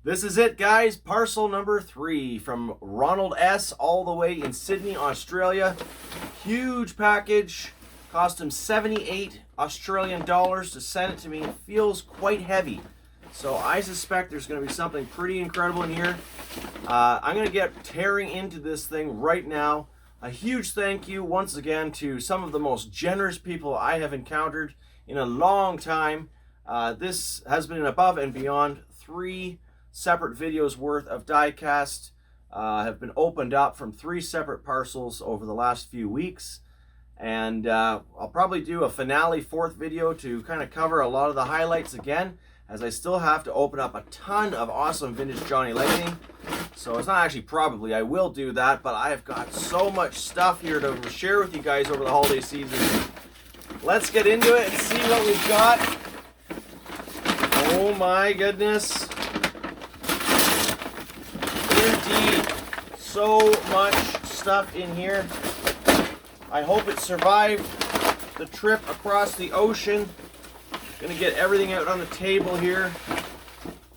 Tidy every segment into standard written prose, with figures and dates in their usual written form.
This is it, guys. Parcel number 3 from Ronald S. all the way in Sydney, Australia. Huge package. Cost him 78 Australian dollars to send it to me. It feels quite heavy. So I suspect there's going to be something pretty incredible in here. I'm going to get tearing into this thing right now. A huge thank you once again to some of the most generous people I have encountered in a long time. This has been above and beyond 3 separate videos worth of diecast have been opened up from 3 separate parcels over the last few weeks, and I'll probably do a finale 4th video to kind of cover a lot of the highlights again, as I still have to open up a ton of awesome vintage Johnny Lightning. So it's not actually probably, I will do that, but I've got so much stuff here to share with you guys over the holiday season. Let's get into it and see what we've got. Oh my goodness. Indeed, so much stuff in here. I hope it survived the trip across the ocean. Gonna get everything out on the table here,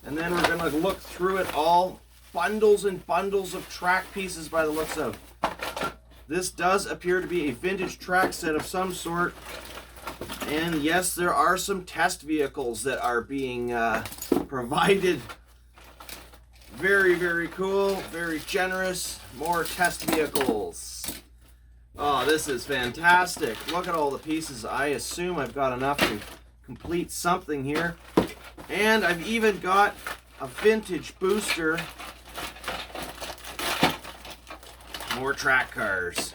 and then we're gonna look through it all. Bundles and bundles of track pieces by the looks of. This does appear to be a vintage track set of some sort, and yes, there are some test vehicles that are being provided. Very, very cool, very generous. More test vehicles. Oh, this is fantastic. Look at all the pieces. I assume I've got enough to complete something here. And I've even got a vintage booster. More track cars.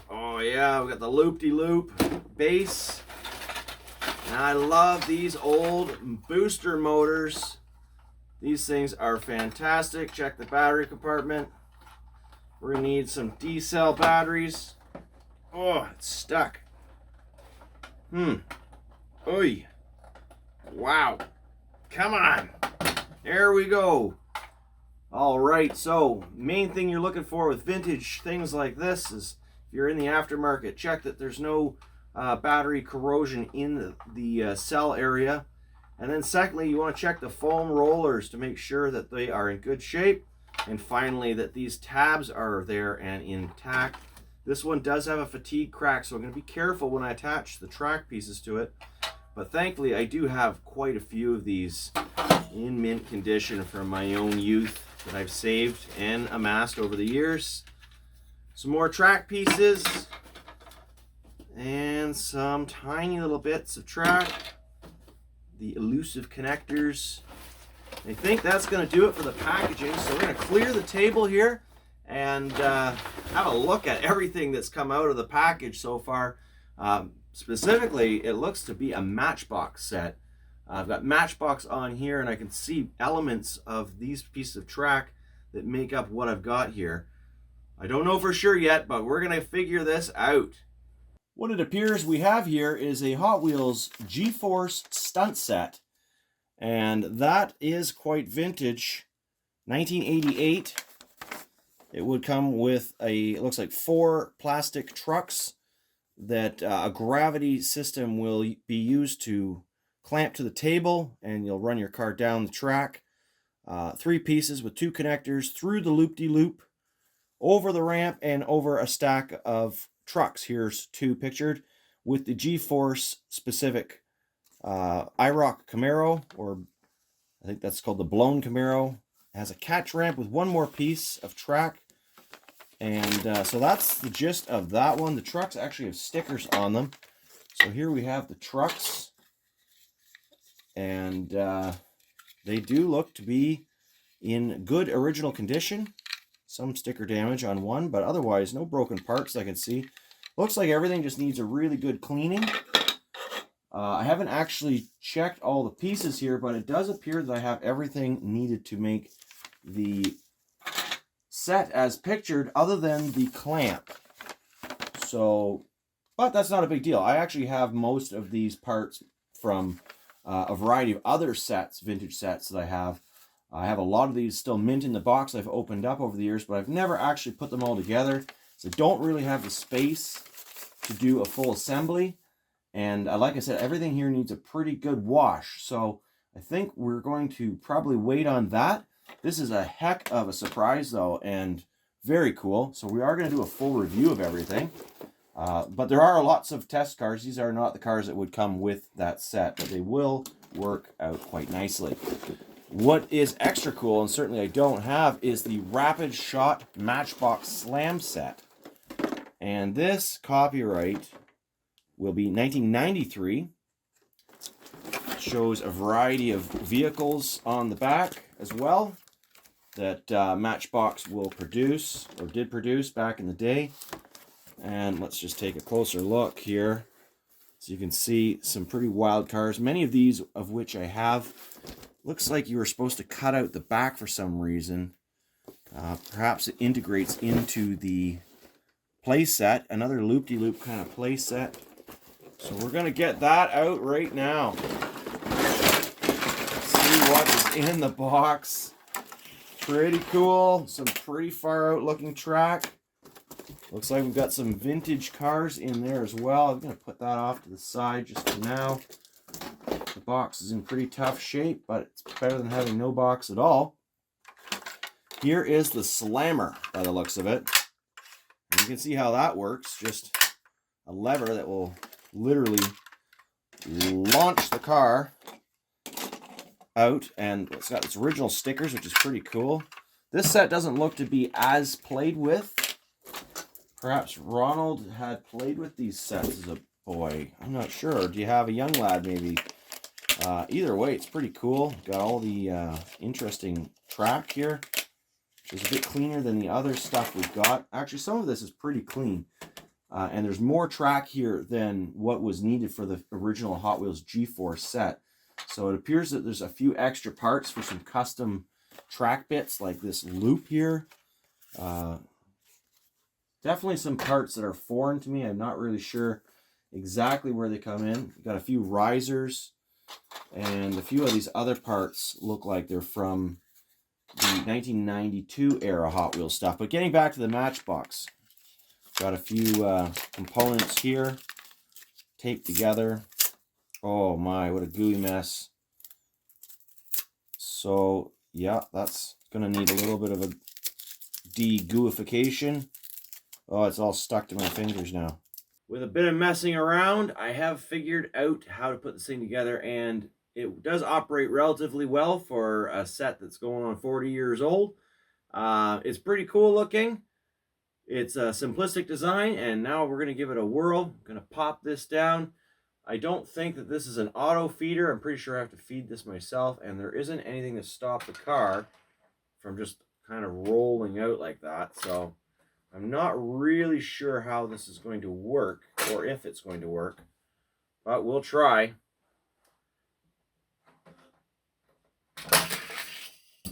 Oh yeah, we've got the loop-de-loop base. And I love these old booster motors. These things are fantastic. Check the battery compartment. We're gonna need some D-cell batteries. Oh, it's stuck. Oy. Wow. Come on. There we go. All right, so main thing you're looking for with vintage things like this is, if you're in the aftermarket, check that there's no battery corrosion in the cell area. And then secondly, you want to check the foam rollers to make sure that they are in good shape. And finally, that these tabs are there and intact. This one does have a fatigue crack, so I'm going to be careful when I attach the track pieces to it. But thankfully, I do have quite a few of these in mint condition from my own youth that I've saved and amassed over the years. Some more track pieces and some tiny little bits of track. The elusive connectors. I think that's going to do it for the packaging. So we're going to clear the table here and have a look at everything that's come out of the package so far. Specifically, it looks to be a Matchbox set. I've got Matchbox on here, and I can see elements of these pieces of track that make up what I've got here. I don't know for sure yet, but we're going to figure this out. What it appears we have here is a Hot Wheels G-Force stunt set, and that is quite vintage. 1988. It would come with it looks like 4 plastic trucks that a gravity system will be used to clamp to the table, and you'll run your car down the track. 3 pieces with 2 connectors through the loop-de-loop, over the ramp, and over a stack of trucks. Here's 2 pictured with the G-Force specific RAOK Camaro, or I think that's called the blown Camaro. It has a catch ramp with 1 more piece of track. And so that's the gist of that one. The trucks actually have stickers on them. So here we have the trucks. And they do look to be in good original condition. Some sticker damage on one, but otherwise no broken parts I can see. Looks like everything just needs a really good cleaning. I haven't actually checked all the pieces here, but it does appear that I have everything needed to make the set as pictured, other than the clamp. So, but that's not a big deal. I actually have most of these parts from a variety of other sets, vintage sets that I have. I have a lot of these still mint in the box I've opened up over the years, but I've never actually put them all together. So I don't really have the space to do a full assembly. And like I said, everything here needs a pretty good wash. So I think we're going to probably wait on that. This is a heck of a surprise though, and very cool. So we are going to do a full review of everything. But there are lots of test cars. These are not the cars that would come with that set, but they will work out quite nicely. What is extra cool, and certainly I don't have, is the Rapid Shot Matchbox Slam set. And this copyright will be 1993. Shows a variety of vehicles on the back as well that Matchbox will produce, or did produce back in the day. And let's just take a closer look here. So you can see some pretty wild cars. Many of these of which I have. Looks like you were supposed to cut out the back for some reason. Perhaps it integrates into the playset. Another loop-de-loop kind of playset. So we're going to get that out right now. Let's see what is in the box. Pretty cool. Some pretty far out looking track. Looks like we've got some vintage cars in there as well. I'm going to put that off to the side just for now. The box is in pretty tough shape, but it's better than having no box at all. Here is the slammer by the looks of it. And you can see how that works. Just a lever that will literally launch the car out, and it's got its original stickers, which is pretty cool. This set doesn't look to be as played with. Perhaps Ronald had played with these sets as a boy. I'm not sure. Do you have a young lad maybe? Either way, it's pretty cool. Got all the interesting track here. It's a bit cleaner than the other stuff we've got. Actually, some of this is pretty clean. And there's more track here than what was needed for the original Hot Wheels G4 set. So it appears that there's a few extra parts for some custom track bits, like this loop here. Definitely some parts that are foreign to me. I'm not really sure exactly where they come in. We've got a few risers, and a few of these other parts look like they're from the 1992 era Hot Wheels stuff. But getting back to the Matchbox, got a few components here taped together. Oh my, what a gooey mess. So yeah, that's gonna need a little bit of a de-gooification. Oh, it's all stuck to my fingers now. With a bit of messing around, I have figured out how to put this thing together, and it does operate relatively well for a set that's going on 40 years old. It's pretty cool looking. It's a simplistic design, and now we're going to give it a whirl. I'm going to pop this down. I don't think that this is an auto feeder. I'm pretty sure I have to feed this myself, and there isn't anything to stop the car from just kind of rolling out like that. So I'm not really sure how this is going to work, or if it's going to work, but we'll try.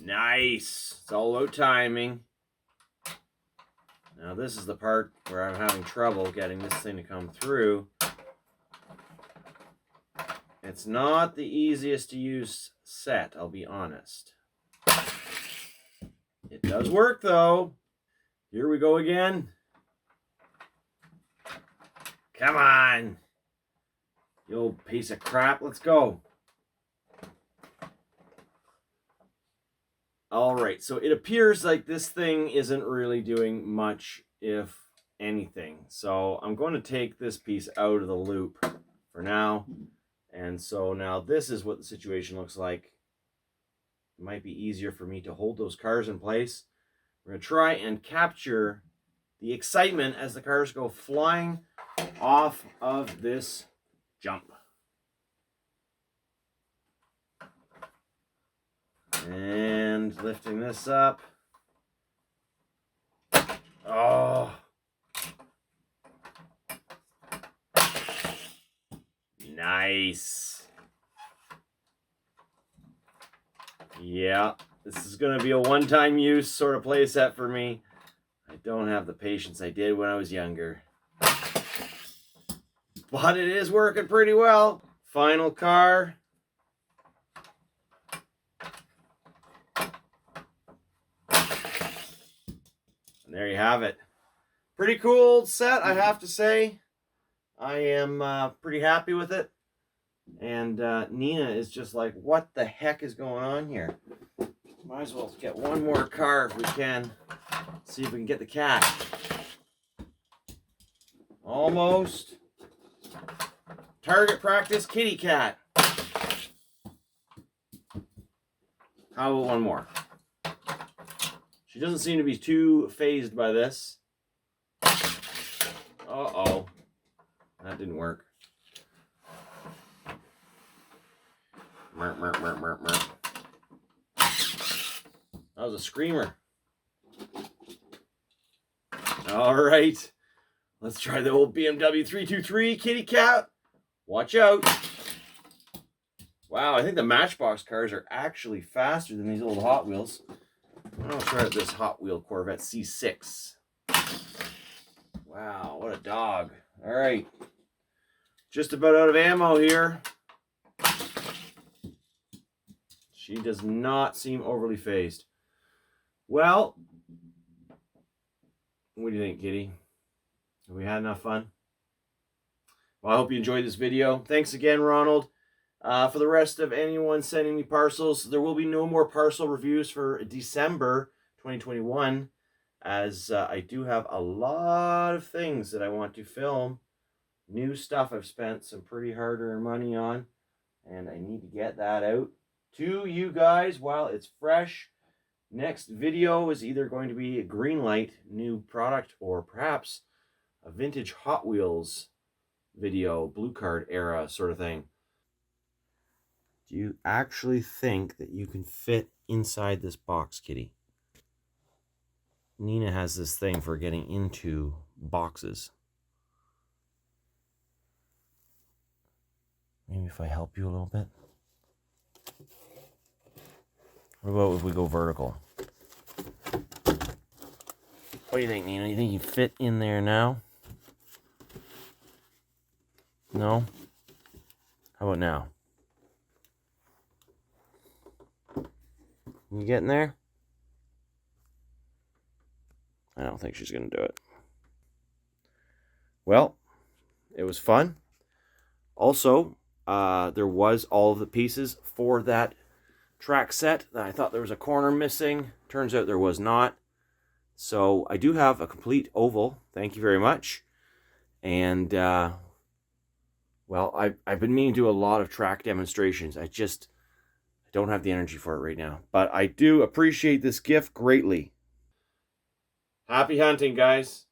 Nice. It's all about timing. Now this is the part where I'm having trouble getting this thing to come through. It's not the easiest to use set, I'll be honest. It does work though. Here we go again. Come on. You old piece of crap. Let's go. Alright, so it appears like this thing isn't really doing much, if anything. So I'm going to take this piece out of the loop for now. And so now this is what the situation looks like. It might be easier for me to hold those cars in place. We're going to try and capture the excitement as the cars go flying off of this jump. And lifting this up. Oh. Nice. Yeah, this is going to be a one-time use sort of play set for me. I don't have the patience I did when I was younger. But it is working pretty well. Final car. And there you have it. Pretty cool set, I have to say. I am pretty happy with it. And Nina is just like, what the heck is going on here? Might as well get one more car if we can. See if we can get the cat. Almost. Target practice kitty cat. How about one more? She doesn't seem to be too phased by this. Uh-oh. That didn't work. Merp, merp, merp, merp, merp. That was a screamer. All right. Let's try the old BMW 323 kitty cat. Watch out. Wow, I think the Matchbox cars are actually faster than these old Hot Wheels. I'll try this Hot Wheel Corvette C6. Wow, what a dog. All right. Just about out of ammo here. She does not seem overly phased. Well, what do you think, kitty? Have we had enough fun? Well, I hope you enjoyed this video. Thanks again, Ronald. For the rest of anyone sending me parcels, there will be no more parcel reviews for December 2021, as I do have a lot of things that I want to film. New stuff I've spent some pretty hard-earned money on, and I need to get that out to you guys while it's fresh. Next video is either going to be a green light new product or perhaps a vintage Hot Wheels video, blue card era sort of thing. Do you actually think that you can fit inside this box, kitty? Nina has this thing for getting into boxes. Maybe if I help you a little bit. What about if we go vertical? What do you think, Nina? You think you fit in there now? No? How about now? You getting there? I don't think she's going to do it. Well, it was fun. Also, there was all of the pieces for that track set. I thought there was a corner missing. Turns out there was not. So I do have a complete oval. Thank you very much. And, well, I've been meaning to do a lot of track demonstrations. I don't have the energy for it right now. But I do appreciate this gift greatly. Happy hunting, guys.